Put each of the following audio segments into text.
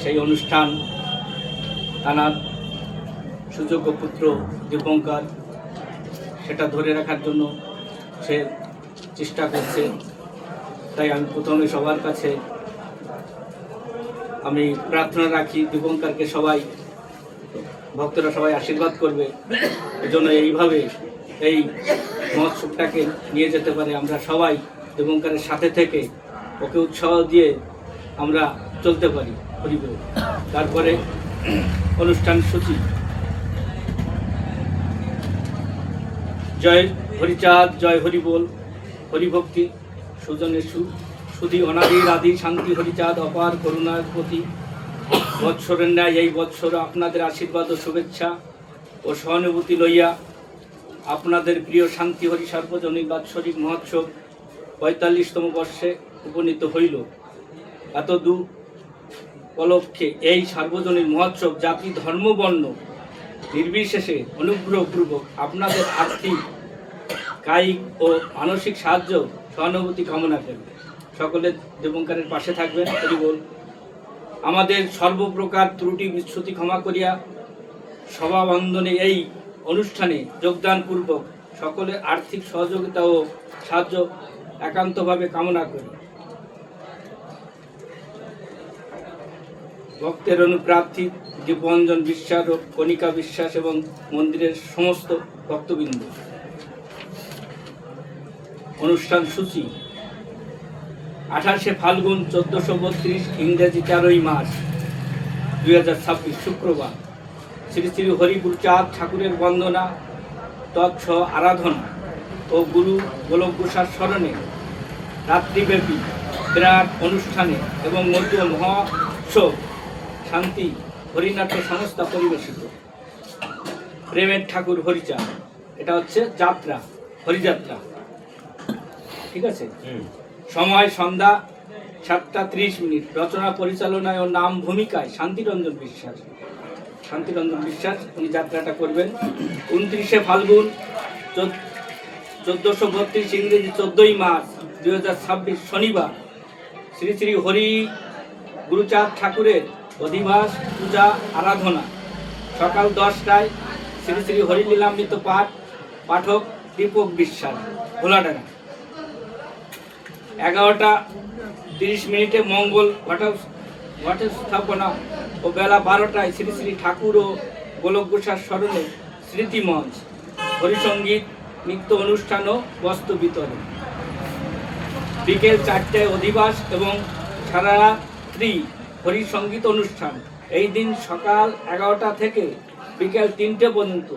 সেই অনুষ্ঠান তানার সুযোগ্য পুত্র দীপঙ্কর সেটা ধরে রাখার জন্য সে চেষ্টা করছে। তাই আমি প্রথমে সবার কাছে আমি প্রার্থনা রাখি দীপঙ্করকে সবাই ভক্তরা সবাই আশীর্বাদ করবে, এজন্য এইভাবে এই মহোৎসবটাকে নিয়ে যেতে পারে। আমরা সবাই দীপঙ্করের সাথে থেকে ওকে উৎসাহ দিয়ে আমরা চলতে পারি। হরিবল। তারপরে অনুষ্ঠান সূচি জয় হরিচাঁদ, জয় হরিবোল, হরিভক্তি সুজনের সুধি অনাদির আদি শান্তি হরিচাঁদ অপার করুণার প্রতি বৎসরের ন্যায় এই বৎসর আপনাদের আশীর্বাদ ও শুভেচ্ছা ও সহানুভূতি লইয়া আপনাদের প্রিয় শান্তি হরি সার্বজনীন বাৎসরিক মহোৎসব ৪৫তম বর্ষে উপনীত হইল। এত দু উপলক্ষে এই সার্বজনীন মহোৎসব জাতি ধর্ম বর্ণ নির্বিশেষে অনুগ্রহপূর্বক আপনাদের আর্থিক কায়িক ও মানসিক সাহায্য সহানুভূতি কামনা করি। সকলে দীপঙ্করের পাশে থাকবেন। হরিবোল। আমাদের সর্বপ্রকার ত্রুটি বিচ্যুতি ক্ষমা করিয়া সভাবন্ধনে এই অনুষ্ঠানে যোগদানপূর্বক সকলের আর্থিক সহযোগিতা ও সাহায্য একান্তভাবে কামনা করি। ভক্তের অনুপ্রার্থী দীপঞ্জন বিশ্বাস ও কণিকা বিশ্বাস এবং মন্দিরের সমস্ত ভক্তবৃন্দ। অনুষ্ঠান সূচি 28শে ফাল্গুন 1432 ইংরেজি 13ই মার্চ 2026 শুক্রবার শ্রী শ্রী হরিগুরুচাঁদ ঠাকুরের বন্দনা তৎস আরাধনা ও গুরু গোলক ঘোষার স্মরণে রাত্রিব্যাপী বিরাট অনুষ্ঠানে এবং মধ্য মহোৎসব শান্তি হরিনাট্য সংস্থা পরিবেশিত। প্রেমের ঠাকুর হরিচাঁদ, এটা হচ্ছে যাত্রা, হরিযাত্রা। ঠিক আছে। সময় সন্ধ্যা 7:30। রচনা পরিচালনায় ও নাম ভূমিকায় শান্তিরঞ্জন বিশ্বাস। শান্তিরঞ্জন বিশ্বাস উনি যাত্রাটা করবেন। 29শে ফাল্গুন 1432 ইংরেজি 14ই মার্চ 2026 শনিবার শ্রী শ্রী হরি গুরুচাঁদ ঠাকুরের অধিবাস পূজা আরাধনা সকাল 10টায় শ্রী শ্রী হরিলীলামৃত পাঠ, পাঠক দীপক বিশ্বাস, ভোলাডাঙ্গা। 11:30 মঙ্গল ঘট স্থাপনা ও বেলা 12টায় শ্রী শ্রী ঠাকুর ও গোলক ঘোষার স্মরণে স্মৃতিমঞ্চ, হরিসঙ্গীত, নৃত্য অনুষ্ঠান ও বস্ত্র বিতরণ। বিকেল 4টায় অধিবাস এবং সারারাত্রি হরিসঙ্গীত অনুষ্ঠান। এই দিন সকাল 11টা থেকে বিকেল 3টে পর্যন্ত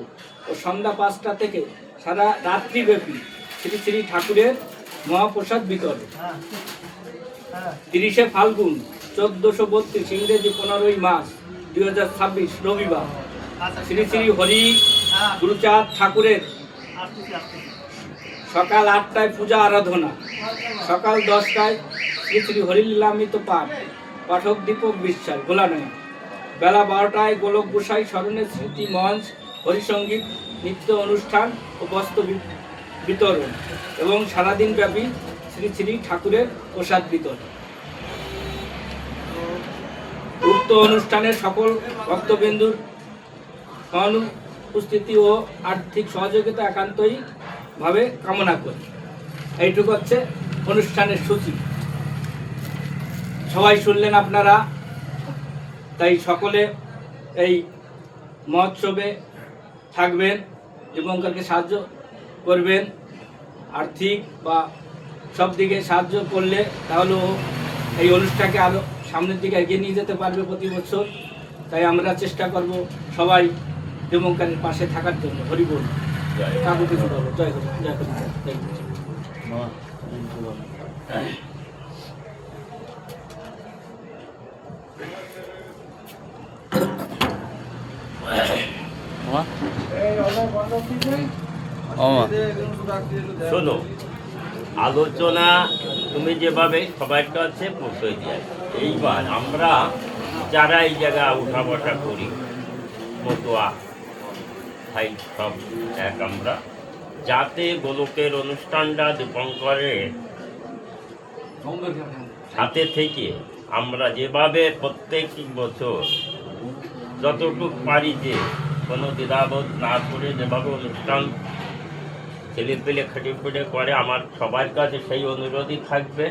ও সন্ধ্যা 5টা থেকে সারা রাত্রিব্যাপী শ্রী শ্রী ঠাকুরের মহাপ্রসাদ বিতরণ। 30শে ফাল্গুন 1432 ইংরেজি 15ই মার্চ 2026 রবিবার শ্রী শ্রী হরি গুরুচাঁদ ঠাকুরের সকাল 8টায় পূজা আরাধনা, সকাল 10টায় শ্রী শ্রী হরিলীলামৃত পাঠ, পাঠক দীপক বিশ্বাস, ভোলাডাঙ্গা। বেলা 12টায় গোলক গোসাই স্মরণে স্মৃতি মঞ্চ, হরিসঙ্গীত, নৃত্য অনুষ্ঠান ও বস্ত্র বিতরণ এবং সারাদিন ব্যাপী শ্রী শ্রী ঠাকুরের প্রসাদ বিতরণ। উক্ত অনুষ্ঠানের সকল ভক্তবৃন্দুর অনুপস্থিতি ও আর্থিক সহযোগিতা একান্তই ভাবে কামনা করি। এইটুকু হচ্ছে অনুষ্ঠানের সূচি। সবাই শুনলেন আপনারা। তাই সকলে এই মহোৎসবে থাকবেন, দীপঙ্করকে সাহায্য করবেন, আর্থিক বা সব দিকে সাহায্য করলে তাহলেও এই অনুষ্ঠানকে আরও সামনের দিকে এগিয়ে নিয়ে যেতে পারবে প্রতি বছর। তাই আমরা চেষ্টা করব সবাই দীপঙ্করের পাশে থাকার জন্য। হরিবোল। কাকু কিছু বলো। জয় হরি, জয় হরি, জয় হরি। শোনো, আলোচনা তুমি যেভাবে সবার কাছে পৌঁছে দিয়ে, এইবার আমরা যারা এই জায়গায় উঠা বসা করি, মতুয়া ভাই সব এক, আমরা যাতে গোলকের অনুষ্ঠানটা দীপঙ্করের সাথে থেকে আমরা যেভাবে প্রত্যেক বছর যতটুকু পারি যে কোনো দ্বিধাবোধ না করে যেভাবে অনুষ্ঠান ছেলেপেলে খেটে করে, আমার সবার কাছে সেই অনুরোধই থাকবে।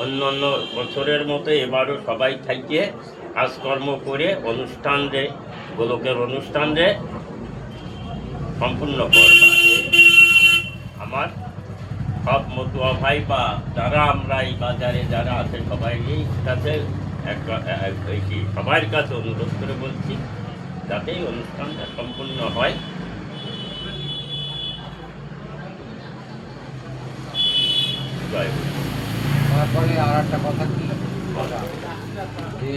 অন্য অন্য বছরের মতো এবারও সবাই থাকিয়ে কাজকর্ম করে অনুষ্ঠান রে, গোলকের অনুষ্ঠান রে সম্পূর্ণ করবা। আমার সব মতুয়া ভাই বা যারা আমরা এই বাজারে যারা আছে সবাই কাছে সবার কাছে অনুরোধ করে বলছি যাতে এই অনুষ্ঠানটা সম্পূর্ণ হয়। তারপরে আর একটা কথা কি যে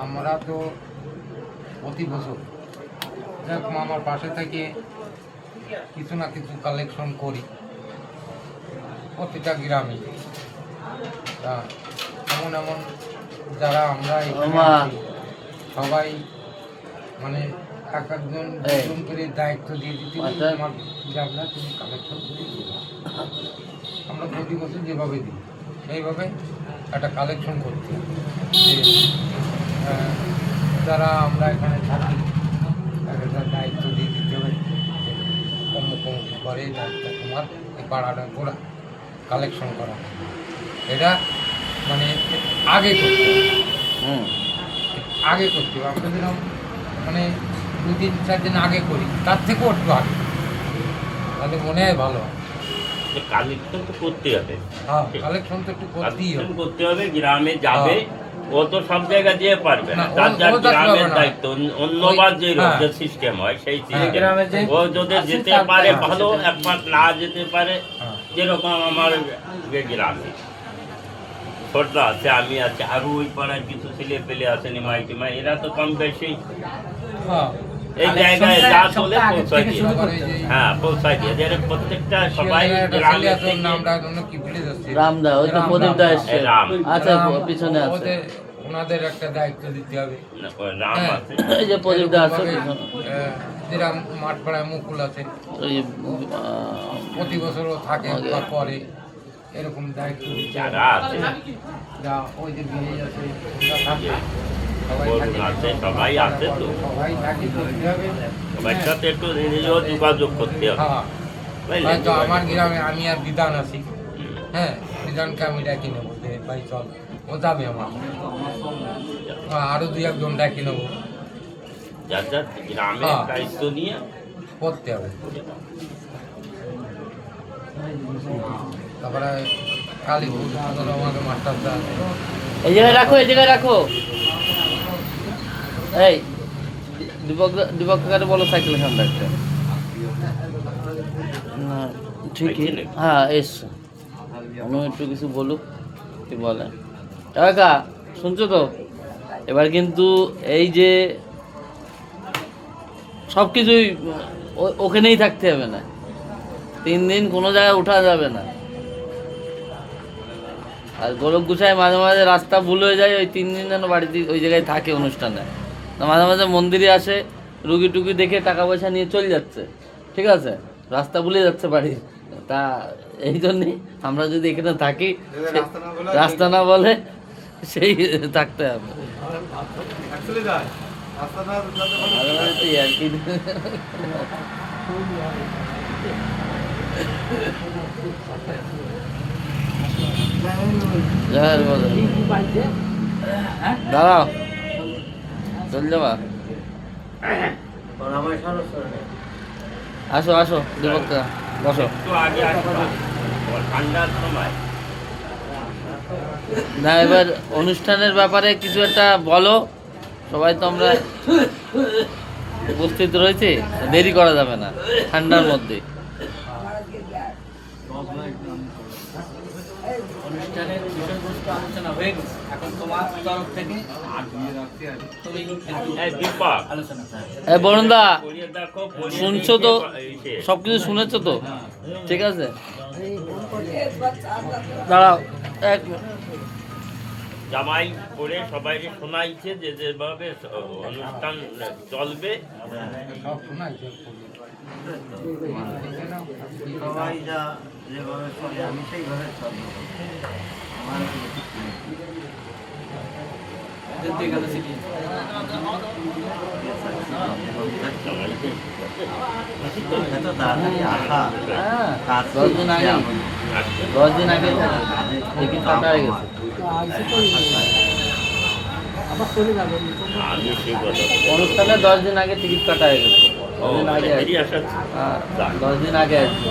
আমরা তো প্রতি বছর যেরকম আমার পাশে থেকে কিছু না কিছু কালেকশন করি প্রতিটা গ্রামে। তা এমন এমন যারা আমরা এখানে আছি, সবাই মানে এক একজন দুজন করে দায়িত্ব দিয়ে দিতে হবে, আমার গ্রামটা তুমি কালেকশন করে দিও। আমরা প্রতি বছর যেভাবে দিই সেইভাবে একটা কালেকশন করতে হবে। যারা আমরা এখানে থাকি একটা দায়িত্ব দিয়ে দিতে হবে, কমুকি করে দায়িত্ব তোমার এই পাড়াটা ঘোরা কালেকশন করা। এটা মানে আগে করতে হবে, আগে করতে হবে। আমরা যেরকম মানে 2-3-4 দিন আগে করি, তার থেকেও একটু আগে, তাহলে মনে হয় ভালো হয়। কালেকশন তো করতে হবে, হ্যাঁ কালেকশন তো একটু করতেই হবে। করতে হবে, গ্রামে যাবে। ও তো সব জায়গায় যেতে পারবে না, যার যার গ্রামের দায়িত্ব। অন্যবার যে সিস্টেম হয় সেই সিস্টেম ও যদি যেতে পারে ভালো, একবার না যেতে পারে, যেরকম আমার গ্রামে ছোটরা আছে, আমি আছি, আরো ওই পাড়ার কিছু ছেলে পেলে আছে নিমাই টিমাই, এরা তো কম বেশি এই জায়গায় যা চলে পৌঁছায় দিয়ে, হ্যাঁ পৌঁছায় দিয়ে যে প্রত্যেকটা সবাই গ্রামে রামদা, ওই তো প্রদীপদা এসছে। রাম, আচ্ছা পিছনে আছে, ওনাদের একটা দায়িত্ব দিতে হবে। রাম আছে, এই যে প্রদীপদা আছে পিছনে। যেরকম মাঠ পাড়ায় মুকুল আছে, ওই প্রতি বছরও থাকে বা করে, এরকম দায়িত্ব দিতে হবে। যারা আছে যা ওই যে বিয়ে আছে ওরা থাকে, সবাই বরুণ থাকে, আছে, সবাই আছে তো সবাই থাকে করতে হবে। সবার সাথে একটু নিজেও যোগাযোগ করতে হবে, হ্যাঁ বুঝলেন? হয়তো আমার গ্রামে আমি আর বিধান আছি, হ্যাঁ বিধানকে আমি ডাকি নেবো যে ভাই চল, ও যাবে আমার, আরো 2-1 জন ডাকি নেবো, যার যার গ্রামের হ্যাঁ। দায়িত্ব নিয়ে করতে হবে। তারপরে কালীপুর আমাদের মাস্টারদা আছে, এই জায়গায় রাখো, এই জায়গায় রাখো। এই দীপক কাকারে বলো সাইকেল এখানে রাখতে। না ঠিকই, হ্যাঁ এসছে। আমি একটু কিছু বলুক, কি বলে কাকা, শুনছো তো? এবার কিন্তু এই যে সব কিছুই ওখানেই থাকতে হবে না, 3 দিন কোনো জায়গায় উঠা যাবে না। আর গোলক গুছায় মাঝে মাঝে রাস্তা ভুল হয়ে যায়, ওই 3 দিন যেন বাড়িতে ওই জায়গায় থাকে অনুষ্ঠানে। মাঝে মাঝে মন্দিরে আসে, রুগী টুগি দেখে টাকা পয়সা নিয়ে চলে যাচ্ছে, ঠিক আছে, রাস্তা ভুলে যাচ্ছে বাড়ি। তা এই জন্যই আমরা যদি এখানে থাকি, রাস্তা না বলে সেই থাকতে হবে। মাঝে মাঝে তো আর কি দাঁড়াও, চল যাবা, আসো আসো দীপকদা, বসো। একটু আগে আসবা, ঠান্ডার সময়। না এবার অনুষ্ঠানের ব্যাপারে কিছু একটা বলো, সবাই তো আমরা উপস্থিত রয়েছি, দেরি করা যাবে না ঠান্ডার মধ্যে। অনুষ্ঠানের বিষয়বস্তু আলোচনা হয়ে গেছে, এখন তোমার তরফ থেকে তুমি এই দীপক, আলোচনা বরুণদা, পড়িয়ে দেখো, পড়িয়ে শুনছো তো? দিয়েছে। সব কিছু শুনেছো তো? ঠিক আছে, দাঁড়াও এক জামাই পড়ে সবাইকে শোনাইছে যে যেভাবে অনুষ্ঠান চলবে, সব শোনাইছে। সবাই যা যেভাবে চলে আমি সেইভাবে চলবো। আমার এত তাড়াতাড়ি আসা হ্যাঁ কাজ 10 দিন আগে, 10 দিন আগে টিকিট কাটা হয়ে গেছে। আমি সেই কথা অনুষ্ঠানে 10 দিন আগে টিকিট কাটা হয়ে গেছে। 10 দিন আগে বেরিয়ে আসা হ্যাঁ, 10 দিন আগে আসবে।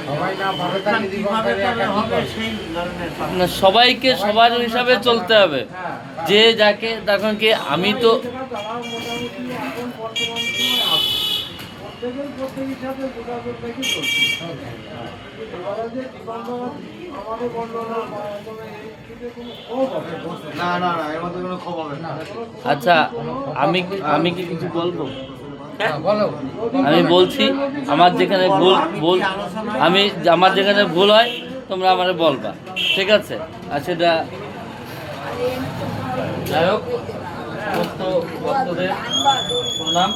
সবাই না ভালো থাকলে কিভাবে দীপঙ্করের তবে একা কি হবে করবে? সেই ধরনের না, সবাইকে সবার হিসাবে চলতে হবে। যে যাকে তখন কি আমি তো না না না এর মধ্যে কোনো ক্ষোভ হবে না আচ্ছা আমি আমি কি কিছু বলবো? হ্যাঁ, বলো আমি বলছি আমার যেখানে ভুল ভুল আমি আমার যেখানে ভুল হয় তোমরা আমারে বলবা, ঠিক আছে? আর সেটা যাই হোক, সমস্ত ভক্তদের প্রণাম।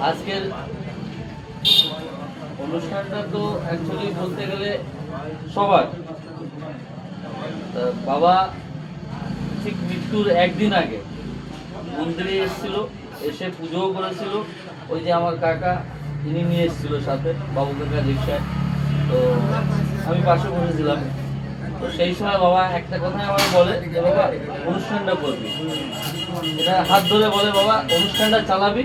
আজকের অনুষ্ঠানটা তো অ্যাকচুয়ালি বলতে গেলে সবার তা বাবা ঠিক মৃত্যুর একদিন আগে মন্দিরে এসেছিল, এসে পুজোও করেছিল। ওই যে আমার কাকা তিনি নিয়ে এসেছিল সাথে, বাবু কাকা রিক্সায়। তো আমি পাশে বসেছিলাম। তো সেই সময় বাবা একটা কথাই আমার বলে যে বাবা অনুষ্ঠানটা করবি, এটা হাত ধরে বলে বাবা অনুষ্ঠানটা চালাবি।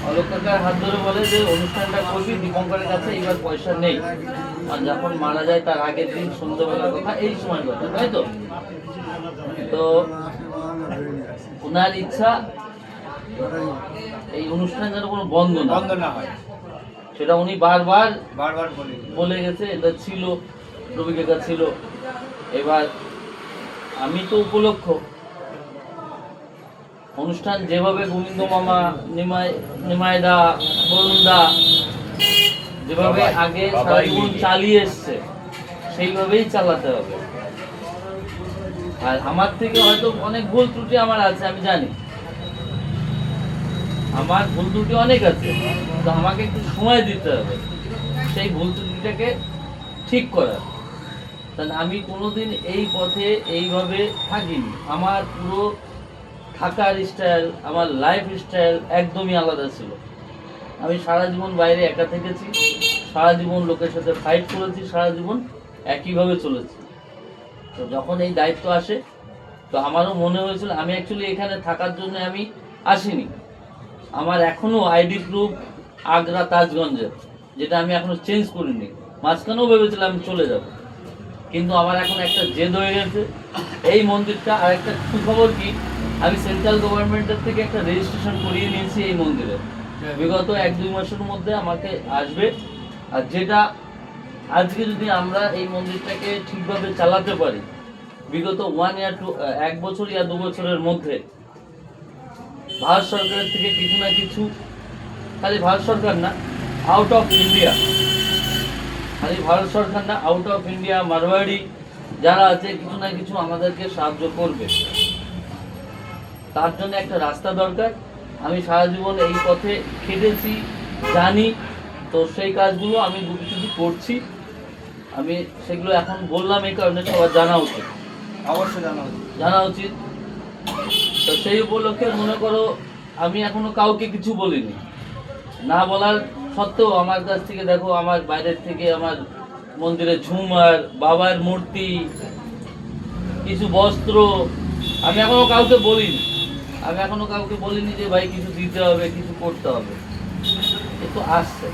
অলোক কাকার হাত ধরে বলে যে অনুষ্ঠানটা করবি, দীপঙ্করের কাছে এবার পয়সা নেই। আর যখন মারা যায় তার আগের দিন সন্ধ্যাবেলার কথা, এই সময় কথা, তাই তো? তো ওনার ইচ্ছা এই অনুষ্ঠান যেন কোনো বন্ধ না হয়, সেটা উনি বারবার বারবার বলি। বলে গেছে। এটা ছিল, রবি কাকা ছিল। এবার আমি তো উপলক্ষ অনুষ্ঠান যেভাবে গোবিন্দ মামা, নিমাই দা, বরুণ দা যেভাবে সবাই, আগে সবাই সারা জীবন মিলিয়ে। চালিয়ে এসছে সেইভাবেই চালাতে হবে। আর আমার থেকে হয়তো অনেক ভুল ত্রুটি আমার আছে, আমি জানি আমার ভুল ত্রুটি অনেক আছে, তো আমাকে একটু সময় দিতে হবে সেই ভুল ত্রুটিটাকে ঠিক করার। কারণ আমি কোনোদিন এই পথে এইভাবে থাকিনি। আমার পুরো থাকার স্টাইল, আমার লাইফ স্টাইল একদমই আলাদা ছিল। আমি সারা জীবন বাইরে একা থেকেছি, সারা জীবন লোকের সাথে ফাইট করেছি, সারা জীবন একইভাবে চলেছি। তো যখন এই দায়িত্ব আসে তো আমারও মনে হয়েছিল আমি অ্যাকচুয়ালি এখানে থাকার জন্য আমি আসিনি। আমার এখনো আইডি প্রুফ আগ্রা তাজগঞ্জের, যেটা আমি এখনো চেঞ্জ করিনি। মাঝখানেও ভেবেছিলাম আমি চলে যাব, কিন্তু আমার এখন একটা জেদ হয়ে গেছে এই মন্দিরটা। আর একটা সুখবর কি, আমি সেন্ট্রাল গভর্নমেন্টের থেকে একটা রেজিস্ট্রেশন করিয়ে নিয়েছি এই মন্দিরে। বিগত 1-2 মাসের মধ্যে আমাকে আসবে। আর যেটা আজকে যদি আমরা এই মন্দিরটাকে ঠিকভাবে চালাতে পারি, বিগত 1 বছর ইয়া 2 বছরের মধ্যে ভারত সরকারের থেকে কিছু না কিছু, খালি ভারত সরকার না, আউট অফ ইন্ডিয়া, খালি ভারত সরকার না, আউট অফ ইন্ডিয়া মারওয়াড়ি যারা আছে কিছু না কিছু আমাদেরকে সাহায্য করবে। তার জন্য একটা রাস্তা দরকার। আমি সারা জীবন এই পথে খেটেছি, জানি। তো সেই কাজগুলো আমি কিছু করছি। আমি সেগুলো এখন বললাম এই কারণে সবার জানা উচিত, অবশ্যই জানা উচিত। তো সেই উপলক্ষে মনে করো আমি এখনো কাউকে কিছু বলিনি। না বলার সত্ত্বেও আমার কাছ থেকে দেখো, আমার বাইরের থেকে আমার মন্দিরে ঝুমার, বাবার মূর্তি, কিছু বস্ত্র আমি এখনো কাউকে বলিনি। আমি এখনো কাউকে বলিনি যে ভাই কিছু দিতে হবে, কিছু করতে হবে। এ তো আসছে।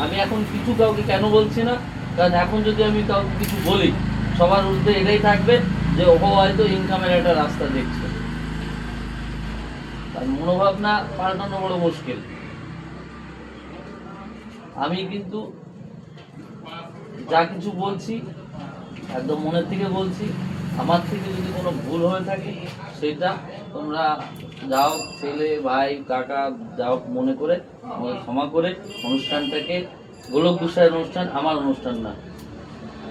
আমি এখন কিছু কাউকে কেন বলছি না, কারণ এখন যদি আমি কাউকে কিছু বলি সবার ঊর্ধ্বে এটাই থাকবে যে ও হয়তো ইনকামের একটা রাস্তা দেখছে। তার মনোভাবনা পাল্টানো বড় মুশকিল। আমি কিন্তু যা কিছু বলছি একদম মনের থেকে বলছি। আমার থেকে যদি কোনো ভুল হয়ে থাকে সেটা তোমরা যাও, ছেলে ভাই কাকা যাও, মনে করে আমাকে ক্ষমা করে অনুষ্ঠানটাকে, গোলক গোসাইয়ের অনুষ্ঠান, আমার অনুষ্ঠান না,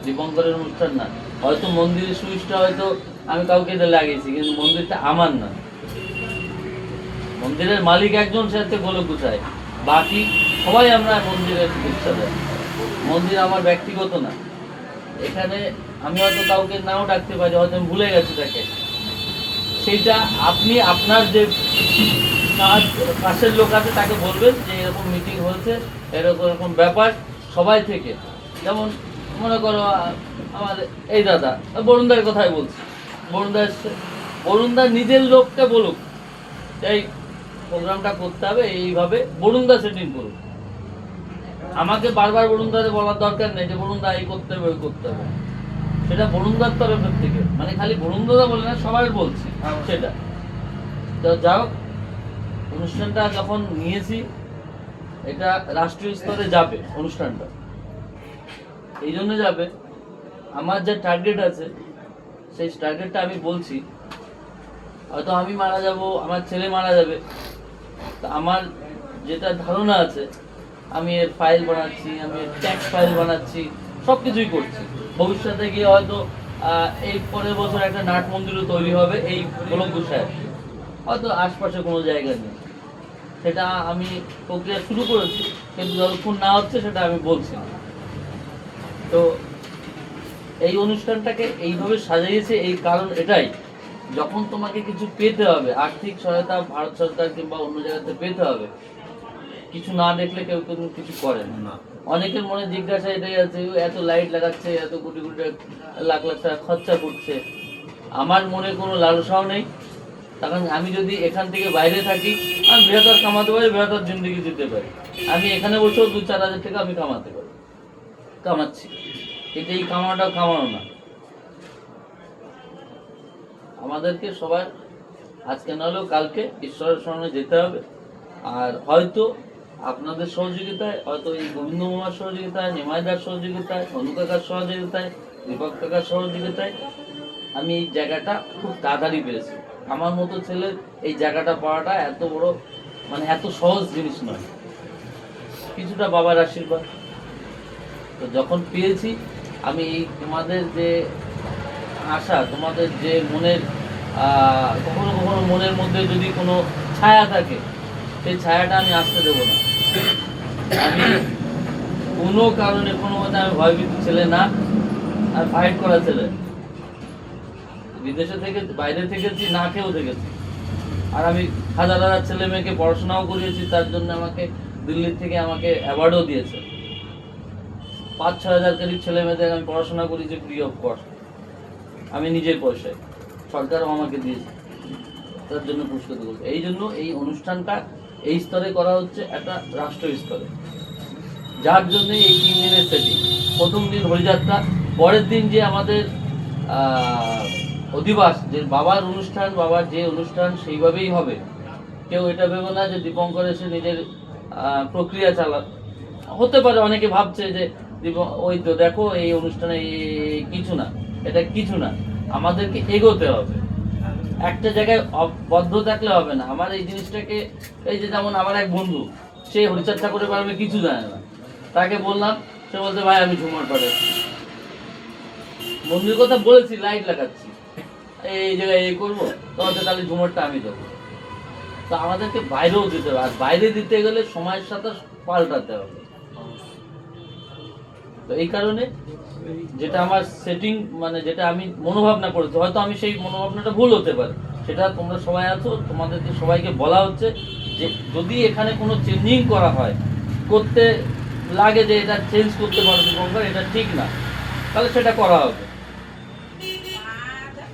দীপঙ্করের অনুষ্ঠান না। হয়তো মন্দিরের সুইচটা হয়তো আমি কাউকে লাগিয়েছি, কিন্তু মন্দিরটা আমার না, মন্দিরের মালিক একজন, সে হচ্ছে গোলক গোসাই, বাকি সবাই আমরা মন্দিরের ইচ্ছা দেয়। মন্দির আমার ব্যক্তিগত না। এখানে আমি হয়তো কাউকে নাও ডাকতে পারি, হয়তো আমি ভুলে গেছি তাকে, সেইটা আপনি আপনার যে পাশের লোক আছে তাকে বলবেন যে এরকম মিটিং হয়েছে, এরকম এরকম ব্যাপার সবাই থেকে। যেমন মনে করো আমার এই দাদা বরুণদার কথাই বলছি, বরুণদা এসছে, বরুণদা নিজের লোককে বলুক এই প্রোগ্রামটা করতে হবে এইভাবে, বরুণদা সেটিং করুক। আমাকে বারবার বরুণদারে বলার দরকার নেই যে বরুণদা এই করতে হবে ওই করতে হবে, সেটা বরুণদার তরফের থেকে, মানে খালি বরুণদা বলে না, সবাই বলছি সেটা। তো যাও, অনুষ্ঠানটা যখন নিয়েছি এটা রাষ্ট্রীয় স্তরে যাবে অনুষ্ঠানটা, এই জন্য যাবে আমার যে টার্গেট আছে সেই টার্গেটটা আমি বলছি। হয়তো আমি মারা যাব, আমার ছেলে মারা যাবে, তা আমার যেটা ধারণা আছে আমি এর ফাইল বানাচ্ছি, আমি এর ট্যাক্স ফাইল বানাচ্ছি, সব কিছুই করছি। ভবিষ্যতে গিয়ে হয়তো এই পরের বছর একটা নাট মন্দিরও তৈরি হবে এই গোলক গোসাইয়ের, হয়তো আশপাশে কোনো জায়গা নেই, সেটা আমি প্রক্রিয়া শুরু করেছি, কিন্তু যতক্ষণ না হচ্ছে সেটা আমি বলছি না। তো এই অনুষ্ঠানটাকে এইভাবে সাজিয়েছে এই কারণ এটাই, যখন তোমাকে কিছু পেতে হবে, আর্থিক সহায়তা ভারত সরকার কিংবা অন্য জায়গাতে পেতে হবে, কিছু না দেখলে কেউ কিন্তু কিছু করে না। অনেকের মনে জিজ্ঞাসা এটাই আছে, এত লাইট লাগাচ্ছে, এত কোটি কোটি লাখ লাখ টাকা খরচা করছে। আমার মনে কোনো লালসাও নেই, কারণ আমি যদি এখান থেকে বাইরে থাকি আমি বৃহত্তর কামাতে পারি, বৃহত্তর জিন্দগি দিতে পারি। আমি এখানে বসেও 2-4 হাজার টাকা আমি কামাতে পারি, কামাচ্ছি, কিন্তু এই কামানোটাও কামানো না। আমাদেরকে সবার আজকে নাহলেও কালকে ঈশ্বরের স্মরণে যেতে হবে। আর হয়তো আপনাদের সহযোগিতায়, হয়তো এই গোবিন্দ মামার সহযোগিতায়, নিমাইদার সহযোগিতায়, অনু কাকার সহযোগিতায়, দীপক কাকার সহযোগিতায় আমি এই জায়গাটা খুব তাড়াতাড়ি পেয়েছি। আমার মতো ছেলের এই জায়গাটা পাওয়াটা এত বড়, মানে এত সহজ জিনিস নয়, কিছুটা বাবার আশীর্বাদ। তো যখন পেয়েছি আমি এই তোমাদের যে আশা, তোমাদের যে মনের কখনো কখনো মনের মধ্যে যদি কোনো ছায়া থাকে, সেই ছায়াটা আমি আসতে দেবো না। আমি কোনো কারণে কোনো মতে আমি ভয়ভীত ছেলে না, আর ফাইট করা ছেলে। বিদেশে থেকে বাইরে থেকেছি, না খেয়েও থেকেছি, আর আমি হাজার হাজার ছেলে মেয়েকে পড়াশোনাও করিয়েছি, তার জন্য আমাকে দিল্লি থেকে আমাকে অ্যাওয়ার্ডও দিয়েছে। 5-6 হাজার করিব ছেলে মেয়েদের আমি পড়াশোনা করেছি ফ্রি অফ কস্ট, আমি নিজের পয়সায়, সরকারও আমাকে দিয়েছে, তার জন্য পুরস্কৃত করছে। এই জন্য এই অনুষ্ঠানটা এই স্তরে করা হচ্ছে, একটা রাষ্ট্রীয় স্তরে, যার জন্য এই 3 দিনের সেটিং। প্রথম দিন হরিযাত্রা, পরের দিন যে আমাদের অধিবাস, যে বাবার অনুষ্ঠান, বাবার যে অনুষ্ঠান সেইভাবেই হবে। কেউ এটা ভেবে না যে দীপঙ্কর এসে নিজের প্রক্রিয়া চালা, হতে পারে অনেকে ভাবছে যে ওই তো দেখো এই অনুষ্ঠানে কিছু না, এটা কিছু না, আমাদেরকে এগোতে হবে, একটা জায়গায় বদ্ধ থাকলে হবে না। আমার এই জিনিসটাকে, এই যে যেমন আমার এক বন্ধু, সে হরিচর্চা করে পারবে কিছু জানে না, তাকে বললাম, সে বলতে ভাই আমি ঝুমার পাঠাচ্ছি, বন্ধুর কথা বলেছি লাইট লাগাচ্ছি, এই জায়গায় এই করবো, তোমাদের তাহলে ঝুমারটা আমি দেবো। তো আমাদেরকে বাইরেও দিতে হবে, আর বাইরে দিতে গেলে সময়ের সাথে পাল্টাতে হবে। তো এই কারণে যেটা আমার সেটিং, মানে যেটা আমি মনোভাবনা করেছি, হয়তো আমি সেই মনোভাবনাটা ভুল হতে পারে, সেটা তোমরা সবাই আছো, তোমাদেরকে সবাইকে বলা হচ্ছে যে যদি এখানে কোনো চেঞ্জিং করা হয়, করতে লাগে যে এটা চেঞ্জ করতে পারো দীপঙ্কর, এটা ঠিক না, তাহলে সেটা করা হবে,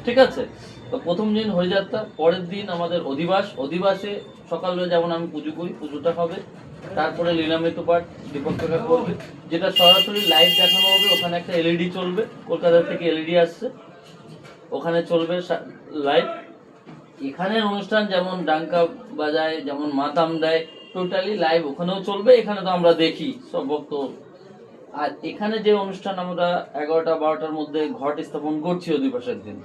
ঠিক আছে? তো প্রথম দিন হরিযাত্রা, পরের দিন আমাদের অধিবাস। অধিবাসে সকালবেলা যেমন আমি পুজো করি, পুজোটা হবে, তারপরে লীলামৃত পাঠ দীপক কাকা করবে, যেটা সরাসরি লাইভ দেখানো হবে। ওখানে একটা এলইডি চলবে, কলকাতা থেকে এলইডি আসছে, ওখানে চলবে লাইভ। এখানের অনুষ্ঠান যেমন ডাঙ্কা বাজায়, যেমন মাতাম দেয়, টোটালি লাইভ ওখানেও চলবে। এখানে তো আমরা দেখি সব ভক্ত। আর এখানে যে অনুষ্ঠান আমরা 11টা-12টার মধ্যে ঘট স্থাপন করছি অধিবাসের দিন,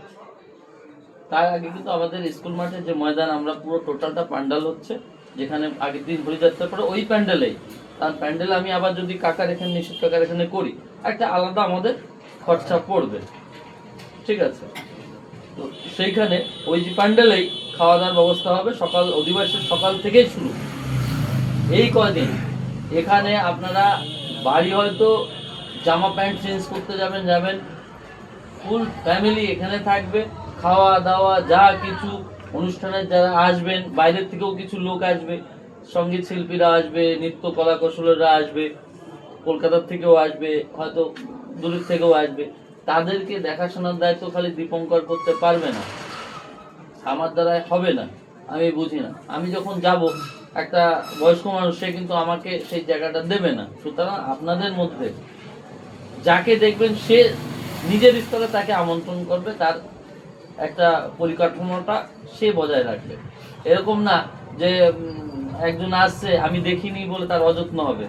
তার আগে কিন্তু আমাদের স্কুল মাঠে যে ময়দান, আমরা পুরো টোটালটা প্যান্ডেল হচ্ছে, যেখানে আগের দিন হরিযাত্রার পরে ওই প্যান্ডেলেই, তার প্যান্ডেলে আমি আবার যদি কাকার এখানে, নিশ্চিত কাকার এখানে করি, একটা আলাদা আমাদের খরচা পড়বে, ঠিক আছে? তো সেইখানে ওই যে প্যান্ডেলেই খাওয়া দাওয়ার ব্যবস্থা হবে, সকাল অধিবাসের সকাল থেকেই শুরু। এই কদিন এখানে আপনারা বাড়ি হয়তো জামা প্যান্ট চেঞ্জ করতে যাবেন, ফুল ফ্যামিলি এখানে থাকবে, খাওয়া দাওয়া যা কিছু অনুষ্ঠানের যারা আসবেন, বাইরের থেকেও কিছু লোক আসবে, সঙ্গীত শিল্পীরা আসবে, নৃত্য কলা কৌশলীরা আসবে, কলকাতার থেকেও আসবে, হয়তো দূরের থেকেও আসবে। তাদেরকে দেখাশোনার দায়িত্ব খালি দীপঙ্কর করতে পারবে না, আমার দ্বারা হবে না, আমি বুঝি না। আমি যখন যাব একটা বয়স্ক মানুষ, সে কিন্তু আমাকে সেই জায়গাটা দেবে না। সুতরাং আপনাদের মধ্যে যাকে দেখবেন সে নিজের স্তরে তাকে আমন্ত্রণ করবে, তার একটা পরিকাঠামোটা সে বজায় রাখবে। এরকম না যে একজন আসছে আমি দেখিনি বলে তার অযত্ন হবে।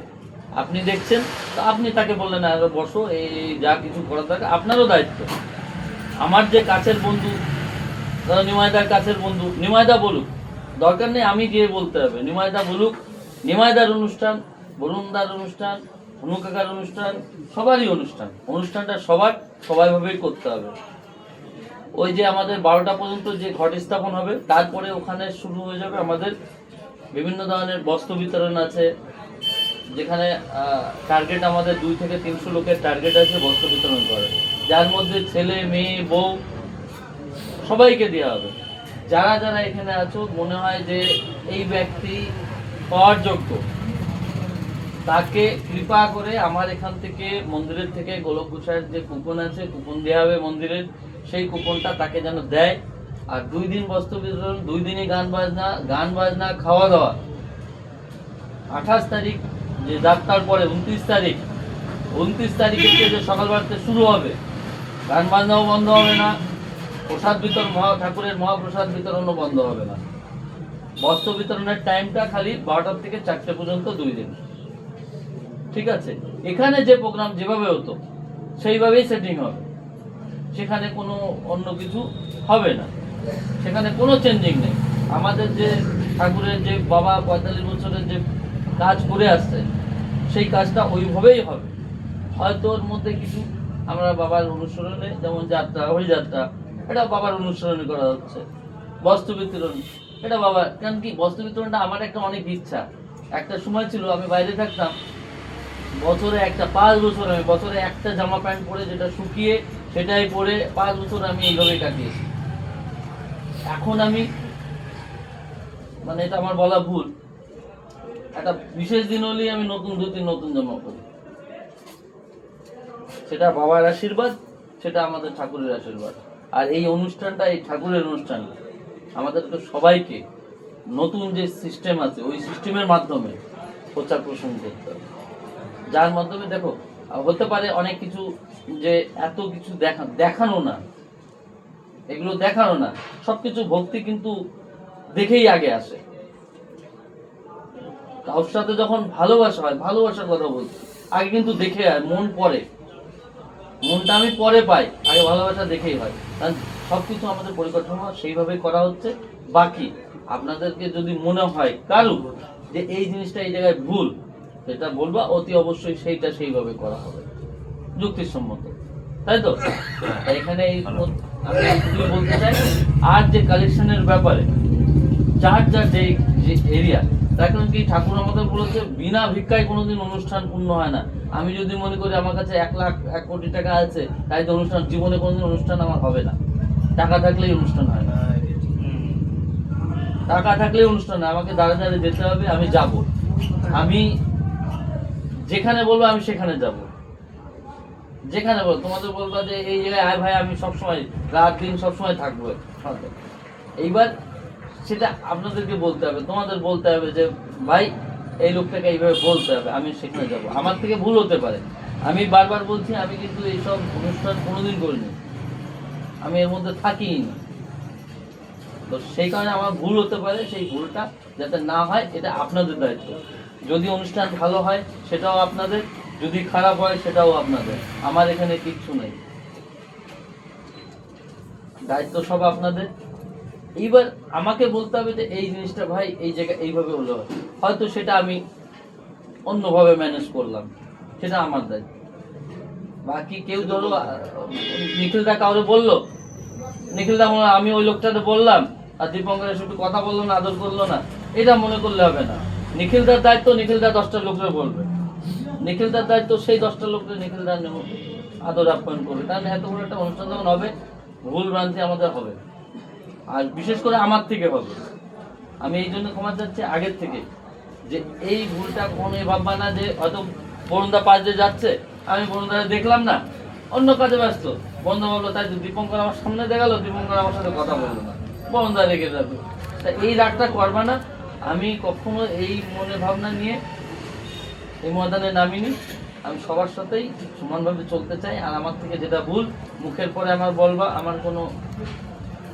আপনি দেখছেন তো আপনি তাকে বললেন আর বসো, এই যা কিছু করা থাকে আপনারও দায়িত্ব। আমার যে কাছের বন্ধু, ধরো নিমাইদার কাছের বন্ধু, নিমাইদা বলুক, দরকার নেই আমি গিয়ে বলতে হবে, নিমাইদা বলুক, নিমাইদার অনুষ্ঠান, বরুণদার অনুষ্ঠান, হনুকাকার অনুষ্ঠান, সবারই অনুষ্ঠানটা সবাইভাবেই করতে হবে। ওই যে আমাদের 12টা পর্যন্ত যে ঘট স্থাপন হবে, তারপরে ওখানে শুরু হয়ে যাবে আমাদের বিভিন্ন ধরনের বস্ত্র বিতরণ আছে, যেখানে টার্গেট আমাদের 2 থেকে 300 লোকের টার্গেট আছে বস্ত্র বিতরণ করে, যার মধ্যে ছেলে মেয়ে বউ সবাইকে দেওয়া হবে। যারা যারা এখানে আছো মনে হয় যে এই ব্যক্তি পাওয়ার যোগ্য, তাকে কৃপা করে আমার এখান থেকে মন্দিরের থেকে গোলক গোসাইয়ের যে কুপন আছে, কুপন দেওয়া হবে মন্দিরের, সেই কুপনটা তাকে যেন দেয়। আর 2 দিন বস্ত্র বিতরণ, 2 দিনই গান বাজনা খাওয়া দাওয়া। 28 তারিখ যে যাত্রার পরে 29 তারিখে যে সকালবেলাতে শুরু হবে, গান বাজনাও বন্ধ হবে না, প্রসাদ বিতরণ, ঠাকুরের মহাপ্রসাদ বিতরণও বন্ধ হবে না। বস্ত্র বিতরণের টাইমটা খালি 12টা থেকে 4টে পর্যন্ত 2 দিন, ঠিক আছে? এখানে যে প্রোগ্রাম যেভাবে হতো সেইভাবেই সেটিং হবে, সেখানে কোনো অন্য কিছু হবে না, সেখানে কোনো চেঞ্জিং নেই। আমাদের যে ঠাকুরের যে বাবা 45 বছরের যে কাজ করে আসছে, সেই কাজটা ওইভাবেই হবে। হয়তো ওর মধ্যে কিছু আমরা বাবার অনুসরণে, যেমন যাত্রা, হরিযাত্রা, এটা বাবার অনুসরণে করা হচ্ছে। বস্ত্র বিতরণ, এটা বাবার, কারণ কি বস্ত্র বিতরণটা আমার একটা অনেক ইচ্ছা। একটা সময় ছিল আমি বাইরে থাকতাম, বছরে 5 বছর আমি বছরে একটা জামা প্যান্ট পরে, যেটা শুকিয়ে সেটাই পরে 5 বছর আমি এইভাবে কাটিয়েছি। এখন আমি, মানে এটা আমার বলা ভুল, একটা বিশেষ দিন হলেই আমি নতুন 2-3 নতুন জামা পরি। সেটা বাবার আশীর্বাদ, সেটা আমাদের ঠাকুরের আশীর্বাদ। আর এই অনুষ্ঠানটা, এই ঠাকুরের অনুষ্ঠান, আমাদেরকে সবাইকে নতুন যে সিস্টেম আছে ওই সিস্টেমের মাধ্যমে প্রচার প্রসার করতে হবে, যার মাধ্যমে দেখো হতে পারে অনেক কিছু, যে এত কিছু দেখানো না, এগুলো দেখানো না, সবকিছু ভক্তি কিন্তু দেখেই আগে আসে। কারোর সাথে যখন ভালোবাসা হয়, ভালোবাসার কথা বলছি, আগে কিন্তু দেখে হয়, মন পরে, মনটা আমি পরে পাই, আগে ভালোবাসা দেখেই হয়। কারণ সবকিছু আমাদের পরিকাঠামো সেইভাবে করা হচ্ছে। বাকি আপনাদেরকে যদি মনে হয় কারো যে এই জিনিসটা এই জায়গায় ভুল, সেটা বলবা, অতি অবশ্যই সেইটা সেইভাবে করা হবে, যুক্তিসম্মত, তাই তো? এখানে আমি এইটুকুই বলতে চাই। আর যে কালেকশনের ব্যাপারে, যার যার যে এরিয়া, তার কারণ কি ঠাকুর আমাদের বলেছে বিনা ভিক্ষায় কোনোদিন অনুষ্ঠান পূর্ণ হয় না। আমি যদি মনে করি আমার কাছে 1 কোটি টাকা আছে, তাই তো অনুষ্ঠান, জীবনে কোনোদিন অনুষ্ঠান আমার হবে না। টাকা থাকলেই অনুষ্ঠান হয় না, টাকা থাকলেই অনুষ্ঠান হয়। আমাকে দাঁড়ে দাঁড়ে যেতে হবে, আমি যাব, আমি যেখানে বলবো আমি সেখানে যাব, যেখানে বল তোমাদের বলবা যে এই জায়গায় আয় ভাই, আমি সবসময় রাত দিন সবসময় থাকবো। এইবার সেটা আপনাদেরকে বলতে হবে, তোমাদের বলতে হবে যে ভাই এই লোকটাকে এইভাবে বলতে হবে, আমি সেখানে যাব। আমার থেকে ভুল হতে পারে, আমি বারবার বলছি, আমি কিন্তু এইসব অনুষ্ঠান কোনোদিন করিনি, আমি এর মধ্যে থাকিই না। তো সেই কারণে আমার ভুল হতে পারে, সেই ভুলটা যাতে না হয় এটা আপনাদের দায়িত্ব। যদি অনুষ্ঠান ভালো হয় সেটাও আপনাদের, যদি খারাপ হয় সেটাও আপনাদের, আমার এখানে কিচ্ছু নেই, দায়িত্ব সব আপনাদের। এইবার আমাকে বলতে হবে যে এই জিনিসটা ভাই এই জায়গায় এইভাবে হলো, হয়তো সেটা আমি অন্যভাবে ম্যানেজ করলাম, সেটা আমার দায়িত্ব। বাকি কেউ ধরো নিখিলদা কাউরে বললো, নিখিলদা আমি ওই লোকটাতে বললাম, আর দীপঙ্কর এসে একটু কথা বললো না, আদর করলো না, এটা মনে করলে হবে না। নিখিলদার দায়িত্ব নিখিলদার 10টা লোকরে বলবে, নিখিলদার দায়িত্ব সেই 10টা লোকরে নিখিলদার আদর আপ্যায়ন করবে। কারণ এত বড় একটা অনুষ্ঠান যখন হবে, ভুল ভ্রান্তি আমাদের হবে, আর বিশেষ করে আমার থেকে হবে। আমি এই জন্য ক্ষমা চাচ্ছি আগের থেকে, যে এই ভুলটা কখনো ভাববা না যে হয়তো বরুণদা পাশ দিয়ে যাচ্ছে, আমি বরুণদাকে দেখলাম না, অন্য কাজে ব্যস্ত, বন্ধু বললো, তাই দীপঙ্কর আমার সামনে দেখালো, দীপঙ্কর আমার সাথে কথা বললো না, বরুণদা রেখে যাবে। তা এই রাগটা করবা না। আমি কখনো এই মনে ভাবনা নিয়ে এই ময়দানে নামিনি। আমি সবার সাথেই সমানভাবে চলতে চাই। আর আমার থেকে যেটা ভুল মুখের পরে আমার বলবা, আমার কোনো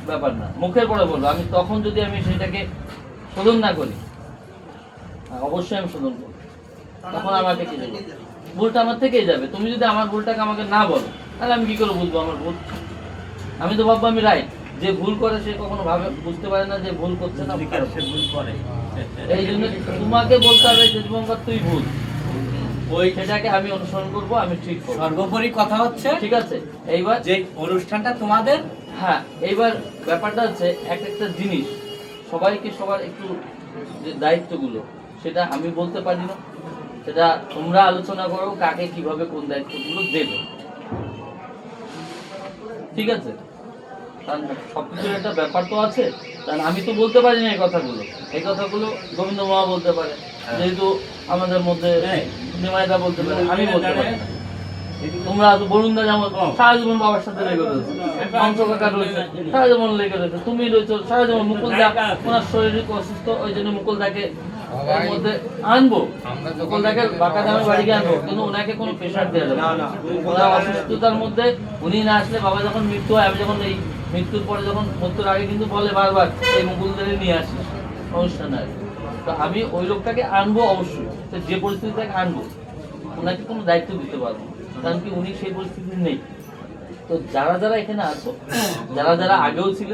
ব্যাপার না, মুখের পরে বলবো। আমি তখন যদি আমি সেটাকে শোধন না করি, অবশ্যই আমি শোধন করবো, তখন আমাকে কি দেবে, ভুলটা আমার থেকেই যাবে। তুমি যদি আমার ভুলটাকে আমাকে না বলো, তাহলে আমি কি করে বুঝবো আমার ভুল? আমি তো ভাববো আমি রাইট। যে ভুল করে সে কখনো ভাবে বুঝতে পারে না যে ভুল করছে না। সে ভুল করে। এই জন্য তোমাকে বলতে হবে যে দীপঙ্কর তুই ভুল, ওই সেটাকে আমি অনুসরণ করব, আমি ঠিক করব। সর্বোপরি কথা হচ্ছে, ঠিক আছে? এইবার যে অনুষ্ঠানটা তোমাদের, হ্যাঁ, এইবার ব্যাপারটা হচ্ছে এক একটা জিনিস সবাইকে সবার একটু যে দায়িত্বগুলো, সেটা আমি বলতে পারি না, সেটা তোমরা আলোচনা করো কাকে কিভাবে কোন দায়িত্বগুলো দেবে। ঠিক আছে? কারণ সবকিছুর একটা ব্যাপার তো আছে। কারণ আমি তো বলতে পারি না এই কথাগুলো গোবিন্দ মামা বলতে পারে, যেহেতু আমাদের মধ্যে নিমাইদা বলতে পারে, আমি বলতে পারি না। তোমরা তো বরুণদা যেমন সারা জীবন বাবার সাথে লেগে রয়েছে, অংশ কাকা রয়েছে সারা জীবন লেগে রয়েছে, তুমি রয়েছো সারা জীবন। মুকুল দা ওনার শরীর অসুস্থ, ওই জন্য মুকুল দাকে এর মধ্যে আনবো, মুকুল দাকে বাঁকা দামে বাড়িকে আনবো, কিন্তু ওনাকে কোনো প্রেশার দেওয়া যাবে না। ওনার অসুস্থতার মধ্যে উনি না আসলে, বাবা যখন মৃত্যু হয়, আমি যখন এই মৃত্যুর পরে যখন মৃত্যুর আগে কিন্তু বলে বারবার এই মুকুলদারে নিয়ে আসিস অনুষ্ঠানে আসবে। তো আমি ওই লোকটাকে আনবো অবশ্যই, তো যে পরিস্থিতিটাকে আনবো, ওনাকে কোনো দায়িত্ব দিতে পারবো, কারণ কি উনি সেই পরিস্থিতি নেই। তো যারা যারা এখানে আছো, যারা যারা আগেও ছিল,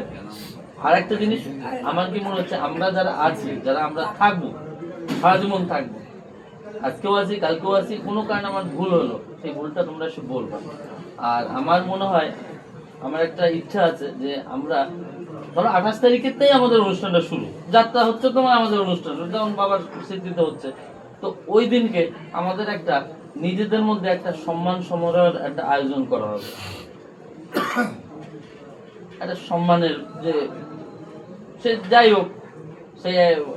আর একটা জিনিস আমার কি মনে হচ্ছে, আমরা যারা আছি, যারা আমরা থাকবো, সারা জীবন থাকবো, আজকেও আছি কালকেও আছি, কোনো কারণে আমার ভুল হলো, সেই ভুলটা তোমরা এসে বলবা। আর আমার মনে হয়, আমার একটা ইচ্ছা আছে যে আমরা ধরো 28 তারিখেরটাই আমাদের অনুষ্ঠানটা শুরু, যাত্রা হচ্ছে তোমার আমাদের অনুষ্ঠান যেমন বাবার স্মৃতিতে হচ্ছে, তো ওই দিনকে আমাদের একটা নিজেদের মধ্যে একটা সম্মান সমারোহের একটা আয়োজন করা হবে। একটা সম্মানের, যে সে যাই হোক, সে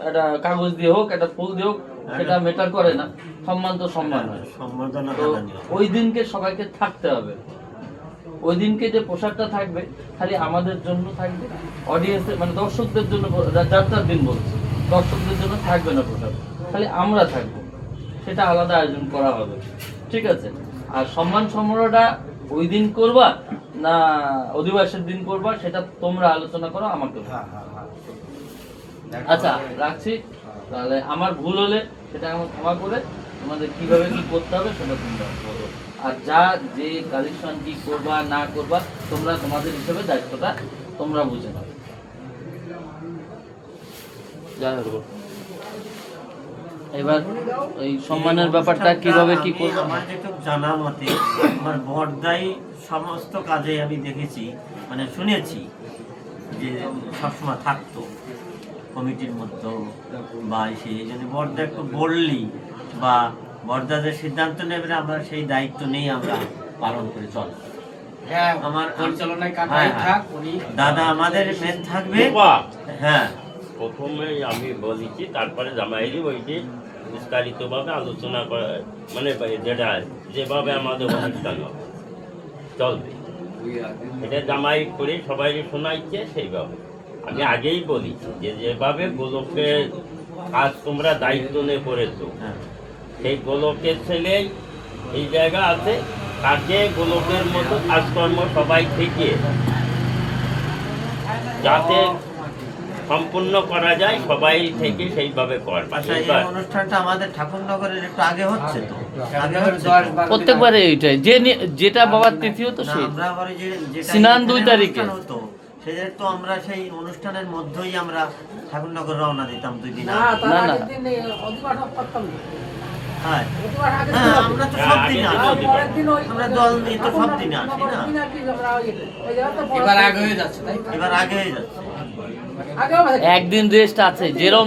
একটা কাগজ দিয়ে হোক, একটা ফুল দিয়ে হোক, সেটা ম্যাটার করে না, সম্মান তো সম্মান হয়। তো ওই দিনকে সবাইকে থাকতে হবে। ওই দিনকে যে পোশাকটা থাকবে খালি আমাদের জন্য থাকবে, অডিয়েন্সের মানে দর্শকদের জন্য, যাত্রার দিন বলছি, দর্শকদের জন্য থাকবে না পোশাক, খালি আমরা থাকবো, সেটা আলাদা আয়োজন করা হবে। ঠিক আছে? আর সম্মান সমারোহটা ওই দিন করবা না অধিবাসের দিন করবা, সেটা তোমরা আলোচনা করো, আমাকে বলো। আচ্ছা, রাখছি তাহলে। আমার ভুল হলে সেটা আমার ক্ষমা করে তোমাদের কিভাবে কি করতে হবে সেটা তোমরা বলো। আর যা যে কালেকশন কি করবা না করবা, তোমরা তোমাদের হিসেবে দায়িত্বটা তোমরা বুঝে নাও। এবার এই সম্মানের ব্যাপারটা কিভাবে কি করবো, আমার যেটুকু জানা মতে, আমার বড়দাই সমস্ত কাজে আমি দেখেছি, মানে শুনেছি যে সবসময় থাকতো কমিটির মধ্যে বা সেই জন্য বড়দা একটু বললি বা বড়দা যে সিদ্ধান্ত নেবে আমরা সেই দায়িত্ব নিয়ে আমরা পালন করে চল। হ্যাঁ, আমার পরিচালনায় হ্যাঁ, থাক উনি। দাদা আমাদের মেন থাকবে। হ্যাঁ, প্রথমে আমি বলেছি, তারপরে জামাইরি ওইটি বিস্তারিতভাবে আলোচনা করা, মানে যেটা যেভাবে আমাদের অনুষ্ঠান হবে চলবে, এটা জামাই করে সবাই শোনাইছে সেইভাবে। আমি আগেই বলেছি যে যেভাবে গোলকের কাজ তোমরা দায়িত্ব নিয়ে করেছো, সেই গোলকের ছেলেই এই জায়গা আছে, তাকে গোলকের মতো কাজকর্ম সবাই থেকে যাতে সম্পূর্ণ করা যায়, সবাই থেকে সেইভাবে করবে। আচ্ছা, এই অনুষ্ঠানটা আমাদের ঠাকুরনগরের একটু আগে হচ্ছে তো, আগে হচ্ছে প্রত্যেকবারে এইটাই যেটা বাবার তিথি হতো সেই আমরা আবার যে যেটা স্নান 2 এখানে তারিখে অনুষ্ঠান হতো, সেদের তো আমরা সেই অনুষ্ঠানের মধ্যেই আমরা ঠাকুরনগর রওনা দিতাম 2 দিন আগে। না না হ্যাঁ, হ্যাঁ, আমরা তো সব দিন আসি, আমরা দল নিয়ে তো সব দিন আসি না, এবার আগে হয়ে যাচ্ছে, তাই এবার আগে হয়ে যাচ্ছে। একদিন রেস্ট আছে যেরকম